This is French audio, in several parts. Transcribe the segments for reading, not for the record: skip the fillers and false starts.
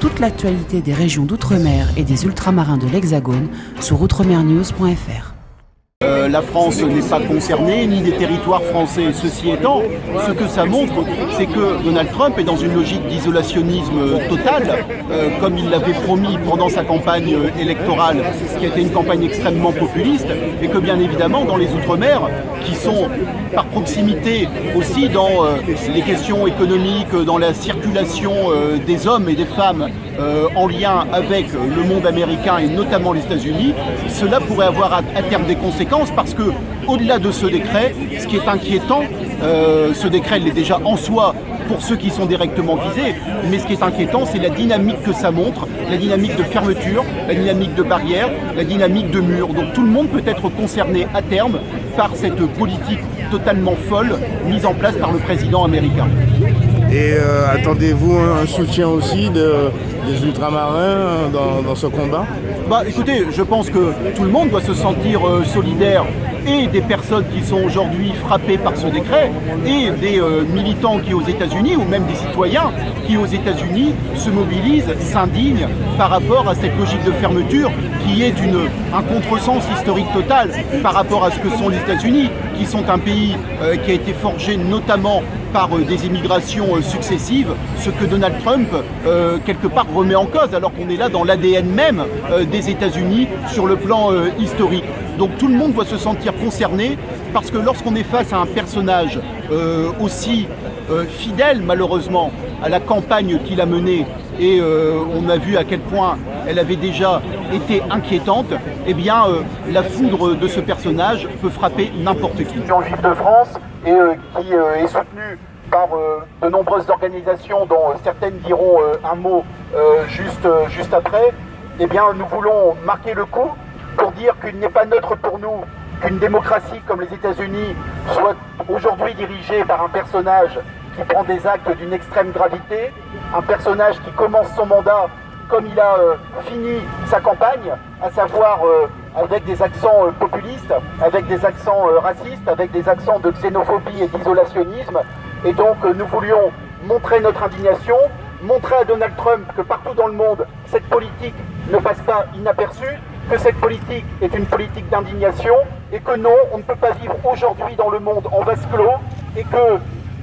toute l'actualité des régions d'outre-mer et des ultramarins de l'Hexagone sur outremernews.fr. La France n'est pas concernée, ni des territoires français. Ceci étant, ce que ça montre, c'est que Donald Trump est dans une logique d'isolationnisme total, comme il l'avait promis pendant sa campagne électorale, qui a été une campagne extrêmement populiste, et que bien évidemment, dans les Outre-mer, qui sont par proximité aussi dans les questions économiques, dans la circulation des hommes et des femmes en lien avec le monde américain et notamment les États-Unis, cela pourrait avoir à terme des conséquences parce que, au-delà de ce décret, ce qui est inquiétant, ce décret l'est déjà en soi pour ceux qui sont directement visés, mais ce qui est inquiétant, c'est la dynamique que ça montre, la dynamique de fermeture, la dynamique de barrière, la dynamique de mur. Donc tout le monde peut être concerné à terme par cette politique totalement folle mise en place par le président américain. Et attendez-vous un soutien aussi des ultramarins dans ce combat ? Écoutez, je pense que tout le monde doit se sentir solidaire, et des personnes qui sont aujourd'hui frappées par ce décret, et des militants qui aux États-Unis, ou même des citoyens qui aux États-Unis se mobilisent, s'indignent par rapport à cette logique de fermeture qui est un contresens historique total par rapport à ce que sont les États-Unis, qui sont un pays qui a été forgé notamment par des immigrations successives, ce que Donald Trump, quelque part, remet en cause, alors qu'on est là dans l'ADN même des États-Unis sur le plan historique. Donc tout le monde doit se sentir concerné, parce que lorsqu'on est face à un personnage aussi fidèle, malheureusement, à la campagne qu'il a menée, et on a vu à quel point elle avait déjà été inquiétante, eh bien la foudre de ce personnage peut frapper n'importe qui. Juif de France, et qui est soutenu par de nombreuses organisations dont certaines diront un mot juste après, eh bien nous voulons marquer le coup pour dire qu'il n'est pas neutre pour nous qu'une démocratie comme les États-Unis soit aujourd'hui dirigée par un personnage qui prend des actes d'une extrême gravité, un personnage qui commence son mandat comme il a fini sa campagne, à savoir avec des accents populistes, avec des accents racistes, avec des accents de xénophobie et d'isolationnisme. Et donc nous voulions montrer notre indignation, montrer à Donald Trump que partout dans le monde, cette politique ne passe pas inaperçue, que cette politique est une politique d'indignation, et que non, on ne peut pas vivre aujourd'hui dans le monde en vase clos, et que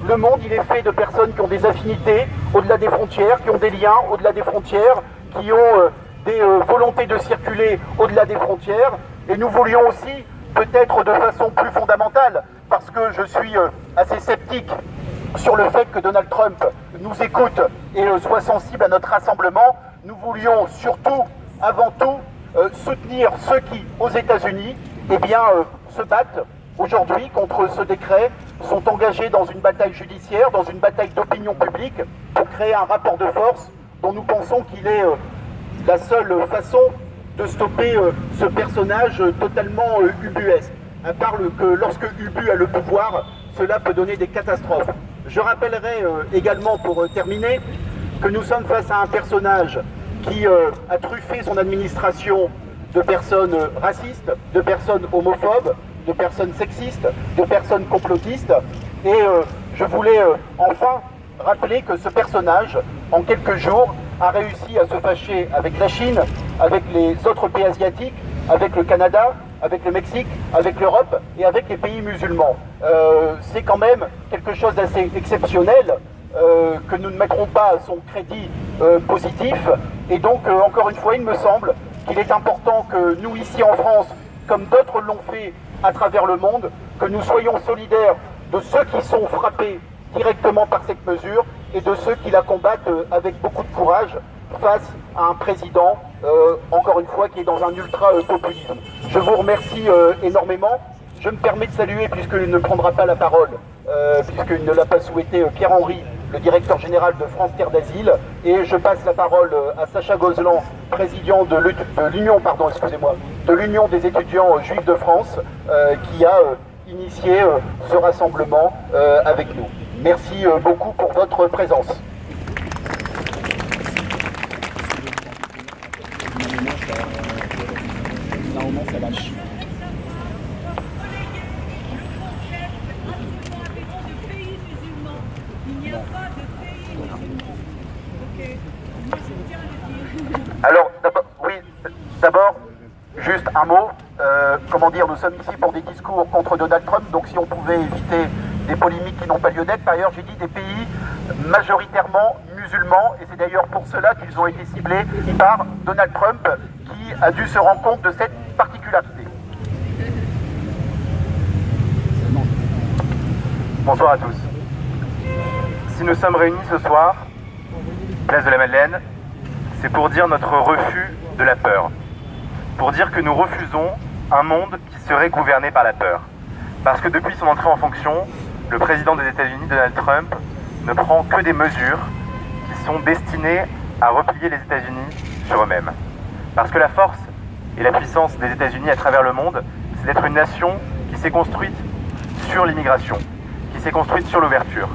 le monde, il est fait de personnes qui ont des affinités au-delà des frontières, qui ont des liens au-delà des frontières, qui ont des volontés de circuler au-delà des frontières. Et nous voulions aussi, peut-être de façon plus fondamentale, parce que je suis assez sceptique sur le fait que Donald Trump nous écoute et soit sensible à notre rassemblement, nous voulions surtout, avant tout, soutenir ceux qui, aux États-Unis, se battent aujourd'hui contre ce décret, sont engagés dans une bataille judiciaire, dans une bataille d'opinion publique, pour créer un rapport de force dont nous pensons qu'il est la seule façon de stopper ce personnage totalement ubuesque. À part que lorsque Ubu a le pouvoir, cela peut donner des catastrophes. Je rappellerai également, pour terminer, que nous sommes face à un personnage qui a truffé son administration de personnes racistes, de personnes homophobes, de personnes sexistes, de personnes complotistes. Et je voulais enfin rappeler que ce personnage, en quelques jours, a réussi à se fâcher avec la Chine, avec les autres pays asiatiques, avec le Canada, avec le Mexique, avec l'Europe et avec les pays musulmans. C'est quand même quelque chose d'assez exceptionnel que nous ne mettrons pas à son crédit positif. Et donc, encore une fois, il me semble qu'il est important que nous, ici en France, comme d'autres l'ont fait à travers le monde, que nous soyons solidaires de ceux qui sont frappés directement par cette mesure et de ceux qui la combattent avec beaucoup de courage face à un président, encore une fois, qui est dans un ultra-populisme. Je vous remercie énormément. Je me permets de saluer, puisqu'il ne prendra pas la parole, puisqu'il ne l'a pas souhaité, Pierre-Henri, le directeur général de France Terre d'Asile, et je passe la parole à Sacha Gozlan, président de l'Union des étudiants juifs de France, qui a initié ce rassemblement avec nous. Merci beaucoup pour votre présence. Normalement, ça lâche. Il n'y a pas de pays musulman. Ok. Moi, je tiens Alors, d'abord, juste un mot. Nous sommes ici pour des discours contre Donald Trump, donc si on pouvait éviter des polémiques qui n'ont pas lieu d'être. Par ailleurs, j'ai dit des pays majoritairement musulmans, et c'est d'ailleurs pour cela qu'ils ont été ciblés par Donald Trump, qui a dû se rendre compte de cette particularité. Bonsoir à tous. Si nous sommes réunis ce soir, place de la Madeleine, c'est pour dire notre refus de la peur. Pour dire que nous refusons un monde qui serait gouverné par la peur. Parce que depuis son entrée en fonction, le président des États-Unis, Donald Trump, ne prend que des mesures qui sont destinées à replier les États-Unis sur eux-mêmes. Parce que la force et la puissance des États-Unis à travers le monde, c'est d'être une nation qui s'est construite sur l'immigration, qui s'est construite sur l'ouverture.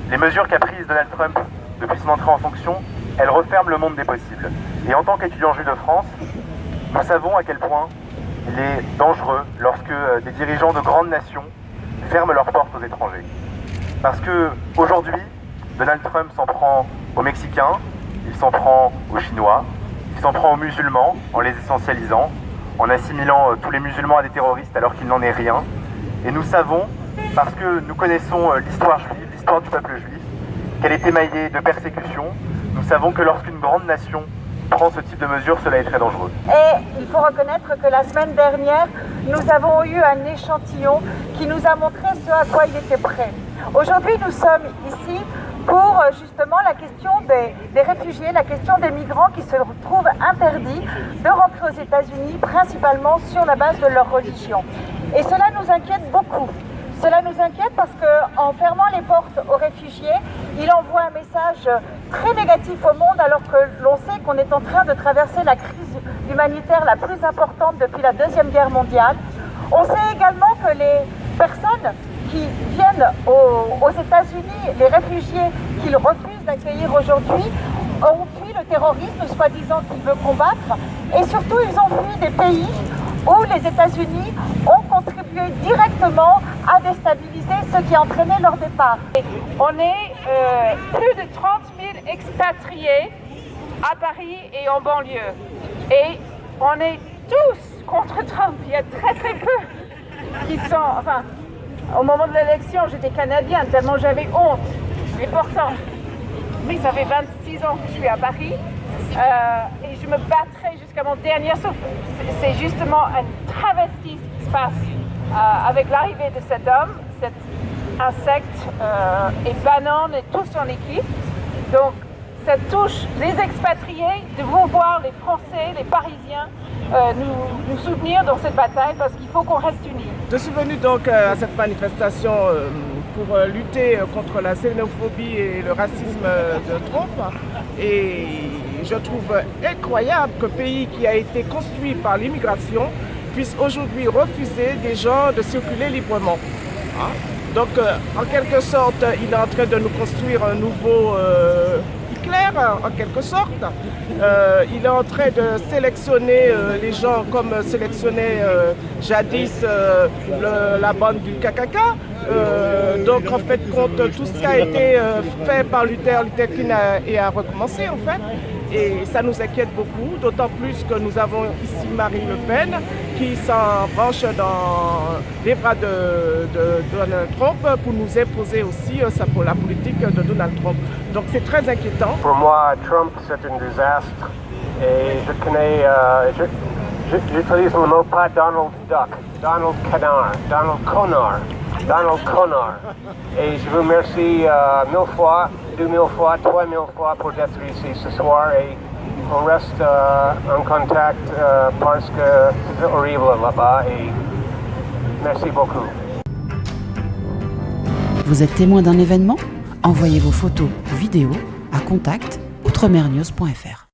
Les mesures qu'a prises Donald Trump depuis son entrée en fonction, elles referment le monde des possibles. Et en tant qu'étudiant juif de France, nous savons à quel point il est dangereux lorsque des dirigeants de grandes nations ferment leurs portes aux étrangers. Parce que aujourd'hui, Donald Trump s'en prend aux Mexicains, il s'en prend aux Chinois, il s'en prend aux musulmans en les essentialisant, en assimilant tous les musulmans à des terroristes alors qu'il n'en est rien. Et nous savons, parce que nous connaissons l'histoire juive, l'histoire du peuple juif, qu'elle est émaillée de persécutions. Nous savons que lorsqu'une grande nation prend ce type de mesures, cela est très dangereux. Et il faut reconnaître que la semaine dernière, nous avons eu un échantillon qui nous a montré ce à quoi il était prêt. Aujourd'hui, nous sommes ici pour justement la question des réfugiés, la question des migrants qui se retrouvent interdits de rentrer aux États-Unis, principalement sur la base de leur religion. Et cela nous inquiète beaucoup. Cela nous inquiète parce qu'en fermant les portes aux réfugiés, il envoie un message très négatif au monde alors que l'on sait qu'on est en train de traverser la crise humanitaire la plus importante depuis la Deuxième Guerre mondiale. On sait également que les personnes qui viennent aux États-Unis, les réfugiés qu'ils refusent d'accueillir aujourd'hui, ont fui le terrorisme, soi-disant qu'ils veulent combattre, et surtout ils ont fui des pays où les États-Unis ont contribué directement à déstabiliser ce qui a entraîné leur départ. On est plus de 30 000 expatriés à Paris et en banlieue. Et on est tous contre Trump. Il y a très peu qui sont... Enfin, au moment de l'élection, j'étais canadienne tellement j'avais honte. Mais pourtant, ça fait 26 ans que je suis à Paris. Et je me battrai jusqu'à mon dernier souffle. C'est justement un travesti qui se passe avec l'arrivée de cet homme, cet insecte et Bannon et toute son équipe. Donc ça touche les expatriés de vous voir, les Français, les Parisiens, nous soutenir dans cette bataille parce qu'il faut qu'on reste unis. Je suis venu donc à cette manifestation pour lutter contre la xénophobie et le racisme de Trump. Et je trouve incroyable qu'un pays qui a été construit par l'immigration puisse aujourd'hui refuser des gens de circuler librement. Donc, en quelque sorte, il est en train de nous construire un nouveau Hitler, en quelque sorte. Il est en train de sélectionner les gens comme sélectionnait jadis la bande du KKK. Donc, en fait, contre tout ce qui a été fait par Luther King a recommencé, en fait. Et ça nous inquiète beaucoup, d'autant plus que nous avons ici Marine Le Pen qui s'en branche dans les bras de Donald Trump pour nous imposer aussi la politique de Donald Trump. Donc c'est très inquiétant. Pour moi, Trump, c'est un désastre. Et je connais, j'utilise le mot pas Donald Duck, Donald Canard, Donald Connard. Donald Connard. Et je vous remercie 1000 fois, 2000 fois, 3000 fois pour être ici ce soir et on reste en contact parce que c'est horrible là-bas et merci beaucoup. Vous êtes témoin d'un événement ? Envoyez vos photos ou vidéos à contact@outremernews.fr.